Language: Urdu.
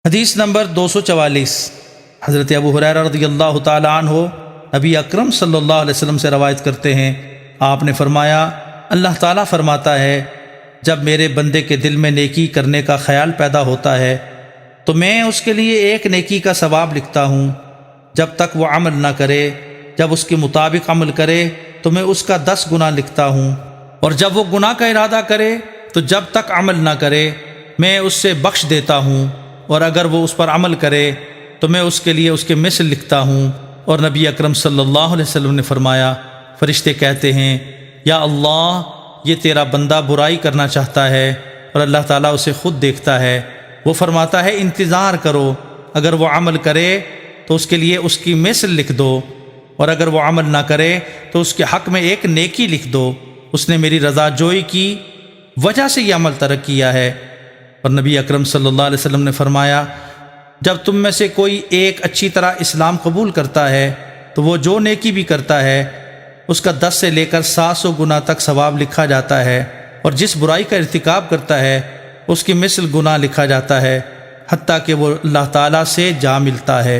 حدیث نمبر 244 حضرت ابو ہریرہ رضی اللہ تعالی عنہ نبی اکرم صلی اللہ علیہ وسلم سے روایت کرتے ہیں، آپ نے فرمایا اللہ تعالیٰ فرماتا ہے جب میرے بندے کے دل میں نیکی کرنے کا خیال پیدا ہوتا ہے تو میں اس کے لیے ایک نیکی کا ثواب لکھتا ہوں جب تک وہ عمل نہ کرے، جب اس کے مطابق عمل کرے تو میں اس کا 10 گنا لکھتا ہوں، اور جب وہ گناہ کا ارادہ کرے تو جب تک عمل نہ کرے میں اس سے بخش دیتا ہوں، اور اگر وہ اس پر عمل کرے تو میں اس کے لیے اس کے مثل لکھتا ہوں۔ اور نبی اکرم صلی اللہ علیہ وسلم نے فرمایا، فرشتے کہتے ہیں یا اللہ یہ تیرا بندہ برائی کرنا چاہتا ہے اور اللہ تعالیٰ اسے خود دیکھتا ہے۔ وہ فرماتا ہے انتظار کرو، اگر وہ عمل کرے تو اس کے لیے اس کی مثل لکھ دو، اور اگر وہ عمل نہ کرے تو اس کے حق میں ایک نیکی لکھ دو، اس نے میری رضا جوئی کی وجہ سے یہ عمل ترک کیا ہے۔ اور نبی اکرم صلی اللہ علیہ وسلم نے فرمایا جب تم میں سے کوئی ایک اچھی طرح اسلام قبول کرتا ہے تو وہ جو نیکی بھی کرتا ہے اس کا 10 سے لے کر 700 گنا تک ثواب لکھا جاتا ہے، اور جس برائی کا ارتکاب کرتا ہے اس کی مثل گناہ لکھا جاتا ہے، حتیٰ کہ وہ اللہ تعالیٰ سے جا ملتا ہے۔